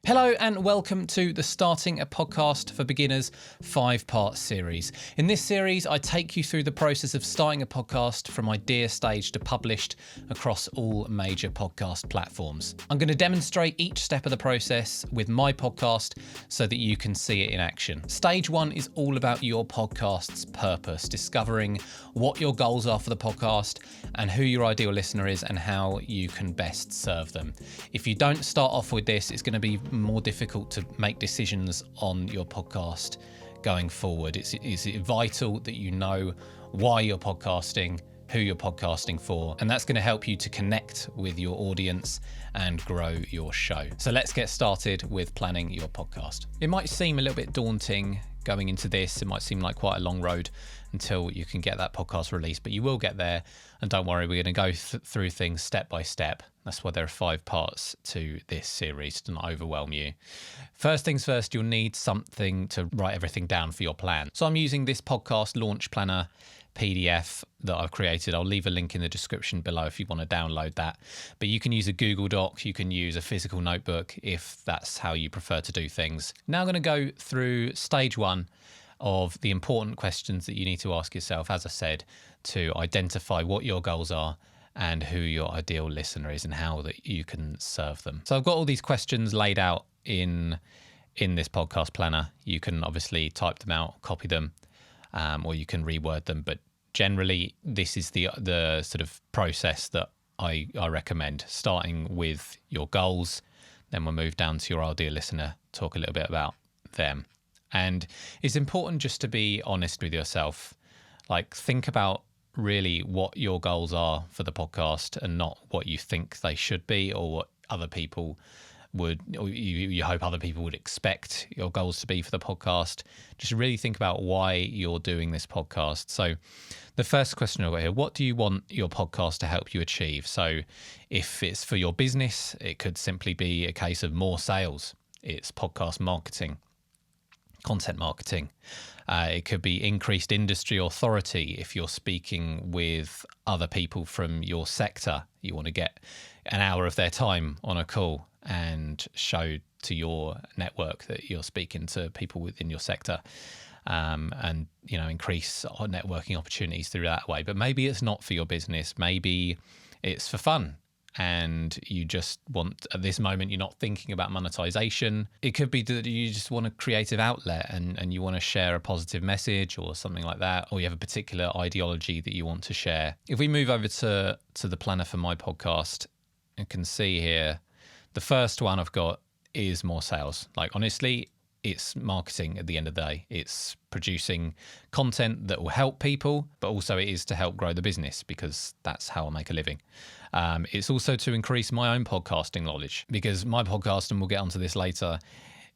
Hello and welcome to the Starting a Podcast for Beginners 5-part series. In this series, I take you through the process of starting a podcast from idea stage to published across all major podcast platforms. I'm going to demonstrate each step of the process with my podcast so that you can see it in action. Stage 1 is all about your podcast's purpose, discovering what your goals are for the podcast and who your ideal listener is and how you can best serve them. If you don't start off with this, it's going to be more difficult to make decisions on your podcast going forward. It's vital that you know why you're podcasting, who you're podcasting for, and that's going to help you to connect with your audience and grow your show. So let's get started with planning your podcast. It might seem a little bit daunting going into this. It might seem like quite a long road until you can get that podcast released, but you will get there. And don't worry, we're going to go through things step by step. That's why there are 5 parts to this series to not overwhelm you. First things first, you'll need something to write everything down for your plan. So I'm using this podcast launch planner PDF that I've created. I'll leave a link in the description below if you want to download that. But you can use a Google Doc, you can use a physical notebook if that's how you prefer to do things. Now I'm going to go through stage 1 of the important questions that you need to ask yourself, as I said, to identify what your goals are and who your ideal listener is and how that you can serve them. So I've got all these questions laid out in this podcast planner. You can obviously type them out, copy them, or you can reword them. But generally, this is the sort of process that I recommend, starting with your goals. Then we'll move down to your ideal listener, talk a little bit about them. And it's important just to be honest with yourself. Like, think about really what your goals are for the podcast and not what you think they should be or what other people would, or you hope other people would expect your goals to be for the podcast. Just really think about why you're doing this podcast. So the first question I've got here, what do you want your podcast to help you achieve? So if it's for your business, it could simply be a case of more sales. It's podcast marketing, content marketing. It could be increased industry authority if you're speaking with other people from your sector. You want to get an hour of their time on a call and show to your network that you're speaking to people within your sector, and increase networking opportunities through that way. But maybe it's not for your business. Maybe it's for fun. And you just want, at this moment, you're not thinking about monetization. It could be that you just want a creative outlet and you want to share a positive message or something like that, or you have a particular ideology that you want to share. If we move over to the planner for my podcast, you can see here, the first one I've got is more sales. Like, honestly, it's marketing at the end of the day. It's producing content that will help people, but also it is to help grow the business because that's how I make a living. It's also to increase my own podcasting knowledge because my podcast, and we'll get onto this later,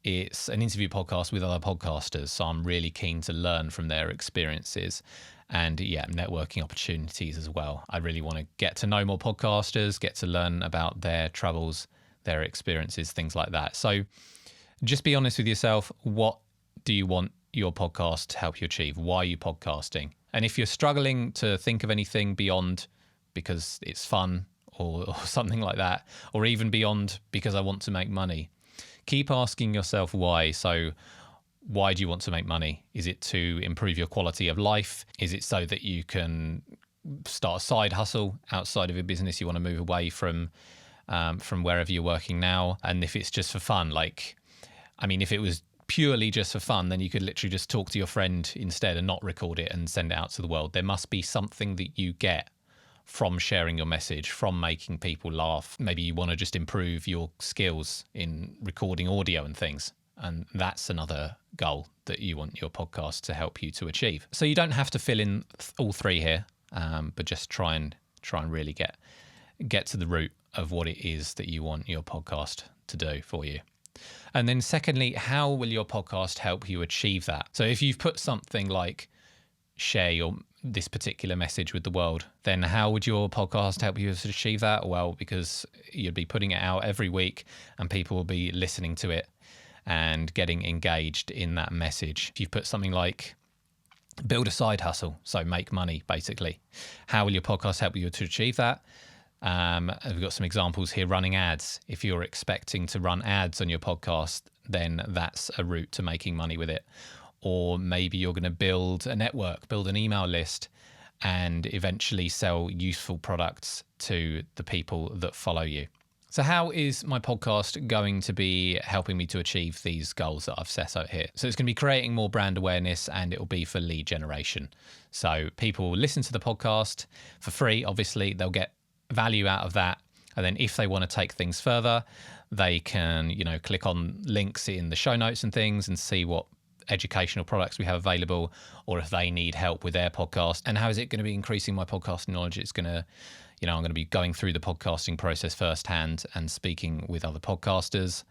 it's an interview podcast with other podcasters. So I'm really keen to learn from their experiences and networking opportunities as well. I really want to get to know more podcasters, get to learn about their travels, their experiences, things like that. So just be honest with yourself. What do you want your podcast to help you achieve? Why are you podcasting? And if you're struggling to think of anything beyond because it's fun or something like that, or even beyond because I want to make money, keep asking yourself why. So why do you want to make money? Is it to improve your quality of life? Is it so that you can start a side hustle outside of your business? You want to move away from wherever you're working now? And if it's just for fun, if it was purely just for fun, then you could literally just talk to your friend instead and not record it and send it out to the world. There must be something that you get from sharing your message, from making people laugh. Maybe you want to just improve your skills in recording audio and things. And that's another goal that you want your podcast to help you to achieve. So you don't have to fill in all 3 here, but just try and really get to the root of what it is that you want your podcast to do for you. And then secondly, how will your podcast help you achieve that? So if you've put something like share this particular message with the world, then how would your podcast help you to achieve that? Well, because you'd be putting it out every week and people will be listening to it and getting engaged in that message. If you've put something like build a side hustle, so make money, basically, how will your podcast help you to achieve that? We've got some examples here, running ads. If you're expecting to run ads on your podcast, then that's a route to making money with it. Or maybe you're going to build a network, build an email list, and eventually sell useful products to the people that follow you. So how is my podcast going to be helping me to achieve these goals that I've set out here? So it's going to be creating more brand awareness, and it will be for lead generation. So people will listen to the podcast for free. Obviously, they'll get value out of that. And then if they want to take things further, they can, click on links in the show notes and things and see what educational products we have available, or if they need help with their podcast. And how is it going to be increasing my podcasting knowledge? It's going to, I'm going to be going through the podcasting process firsthand and speaking with other podcasters.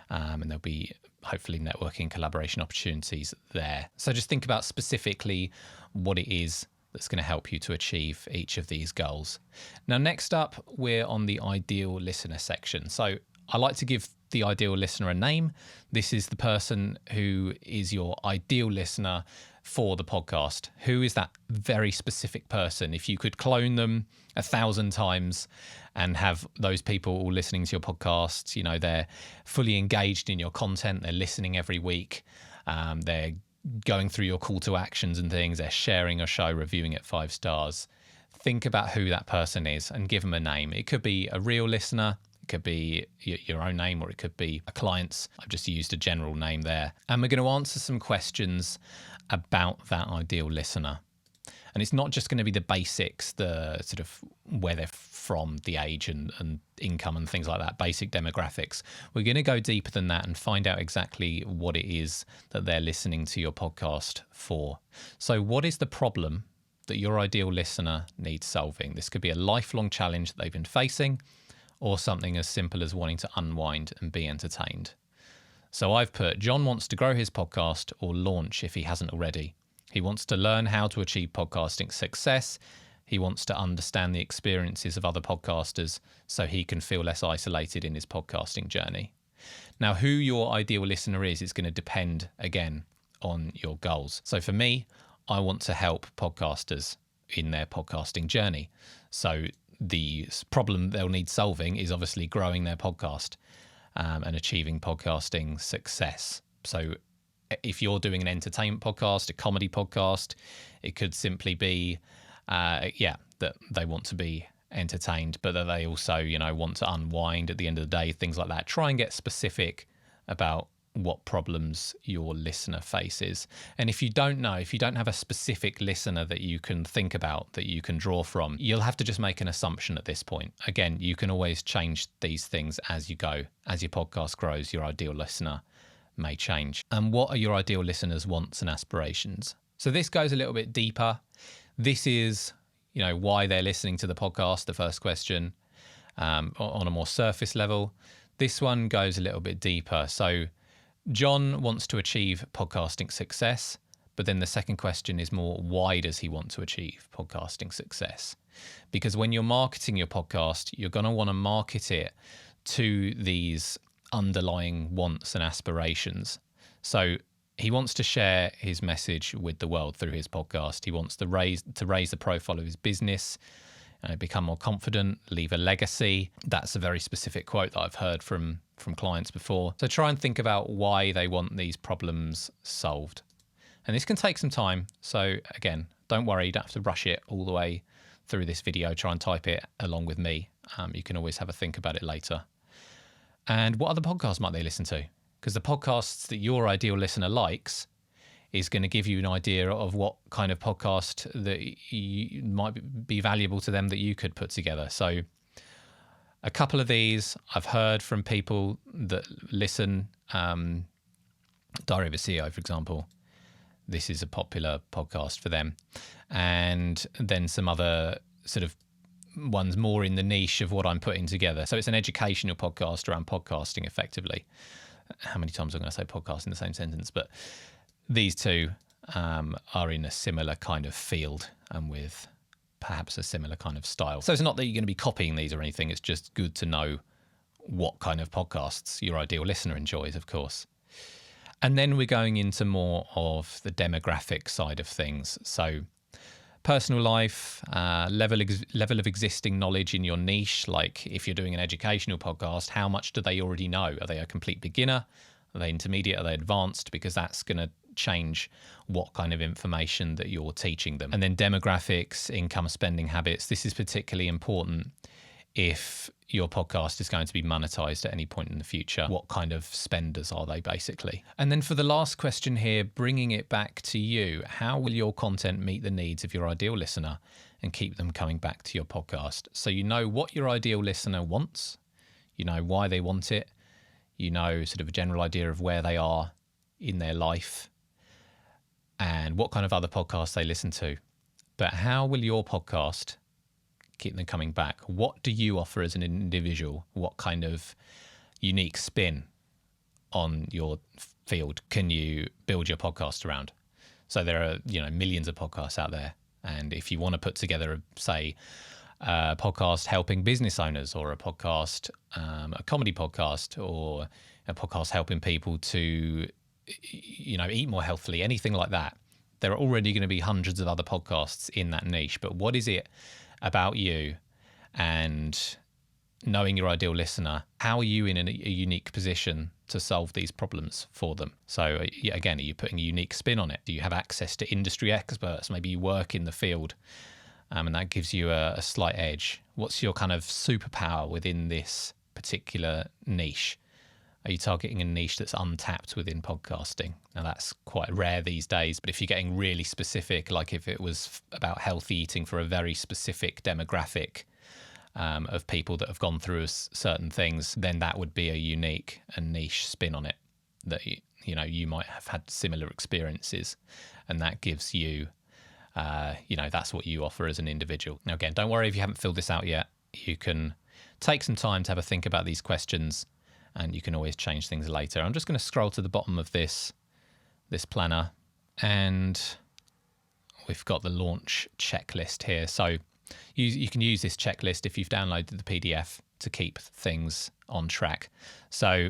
And there'll be hopefully networking, collaboration opportunities there. So just think about specifically what it is that's going to help you to achieve each of these goals. Now, next up, we're on the ideal listener section. So I like to give the ideal listener a name. This is the person who is your ideal listener for the podcast. Who is that very specific person? If you could clone them 1,000 times and have those people all listening to your podcast, they're fully engaged in your content, they're listening every week, they're going through your call to actions and things, they're sharing a show, reviewing it 5 stars. Think about who that person is and give them a name. It could be a real listener, it could be your own name, or it could be a client's. I've just used a general name there. And we're going to answer some questions about that ideal listener. And it's not just going to be the basics, the sort of where they're from, the age and income and things like that, basic demographics. We're going to go deeper than that and find out exactly what it is that they're listening to your podcast for. So what is the problem that your ideal listener needs solving? This could be a lifelong challenge that they've been facing, or something as simple as wanting to unwind and be entertained. So I've put, John wants to grow his podcast or launch if he hasn't already. He wants to learn how to achieve podcasting success. He wants to understand the experiences of other podcasters so he can feel less isolated in his podcasting journey. Now, who your ideal listener is going to depend, again, on your goals. So for me, I want to help podcasters in their podcasting journey. So the problem they'll need solving is obviously growing their podcast and achieving podcasting success. So if you're doing an entertainment podcast, a comedy podcast, it could simply be, that they want to be entertained, but that they also, want to unwind at the end of the day, things like that. Try and get specific about what problems your listener faces. And if you don't have a specific listener that you can think about, that you can draw from, you'll have to just make an assumption at this point. Again, you can always change these things as you go. As your podcast grows, your ideal listener may change. And what are your ideal listeners' wants and aspirations? So this goes a little bit deeper. This is, why they're listening to the podcast, the first question, on a more surface level. This one goes a little bit deeper. So John wants to achieve podcasting success, but then the second question is more, why does he want to achieve podcasting success? Because when you're marketing your podcast, you're going to want to market it to these underlying wants and aspirations. So he wants to share his message with the world through his podcast. He wants to raise the profile of his business, become more confident, leave a legacy. That's a very specific quote that I've heard from clients before. So try and think about why they want these problems solved. And this can take some time. So again, don't worry, you don't have to rush it all the way through this video. Try and type it along with me. You can always have a think about it later. And what other podcasts might they listen to? Because the podcasts that your ideal listener likes is going to give you an idea of what kind of podcast that might be valuable to them that you could put together. So a couple of these I've heard from people that listen. Diary of a CEO, for example. This is a popular podcast for them. And then some other sort of ones more in the niche of what I'm putting together. So it's an educational podcast around podcasting effectively. How many times am I going to say podcast in the same sentence? But these two are in a similar kind of field and with perhaps a similar kind of style. So it's not that you're going to be copying these or anything. It's just good to know what kind of podcasts your ideal listener enjoys, of course. And then we're going into more of the demographic side of things. So personal life, level of existing knowledge in your niche. Like if you're doing an educational podcast, how much do they already know? Are they a complete beginner? Are they intermediate? Are they advanced? Because that's going to change what kind of information that you're teaching them. And then demographics, income, spending habits. This is particularly important if your podcast is going to be monetized at any point in the future. What kind of spenders are they, basically? And then for the last question here, bringing it back to you, how will your content meet the needs of your ideal listener and keep them coming back to your podcast? So you know what your ideal listener wants, you know why they want it, you know sort of a general idea of where they are in their life and what kind of other podcasts they listen to. But how will your podcast keep them coming back? What do you offer as an individual? What kind of unique spin on your field can you build your podcast around? So there are, millions of podcasts out there. And if you want to put together, say, a podcast helping business owners, or a podcast, a comedy podcast, or a podcast helping people to, eat more healthily, anything like that, there are already going to be hundreds of other podcasts in that niche. But what is it about you and knowing your ideal listener? How are you in a unique position to solve these problems for them? So again, are you putting a unique spin on it? Do you have access to industry experts? Maybe you work in the field, and that gives you a slight edge. What's your kind of superpower within this particular niche? Are you targeting a niche that's untapped within podcasting? Now, that's quite rare these days, but if you're getting really specific, like if it was about healthy eating for a very specific demographic of people that have gone through certain things, then that would be a unique and niche spin on it, that you might have had similar experiences, and that gives you, that's what you offer as an individual. Now, again, don't worry if you haven't filled this out yet. You can take some time to have a think about these questions, and you can always change things later. I'm just going to scroll to the bottom of this planner, and we've got the launch checklist here. So you can use this checklist if you've downloaded the PDF to keep things on track. So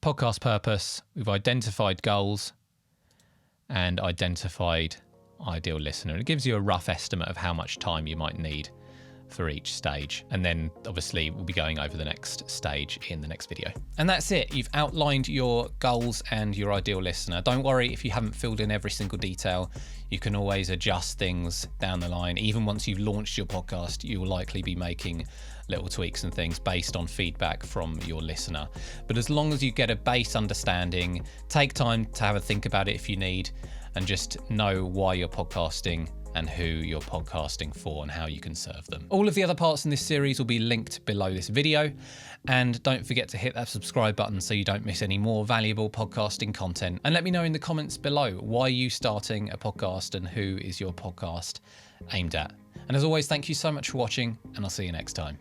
podcast purpose, we've identified goals and identified ideal listener. It gives you a rough estimate of how much time you might need for each stage. And then obviously we'll be going over the next stage in the next video. And that's it. You've outlined your goals and your ideal listener. Don't worry if you haven't filled in every single detail. You can always adjust things down the line. Even once you've launched your podcast, you will likely be making little tweaks and things based on feedback from your listener. But as long as you get a base understanding, take time to have a think about it if you need, and just know why you're podcasting and who you're podcasting for and how you can serve them. All of the other parts in this series will be linked below this video. And don't forget to hit that subscribe button so you don't miss any more valuable podcasting content. And let me know in the comments below, why are you starting a podcast and who is your podcast aimed at? And as always, thank you so much for watching, and I'll see you next time.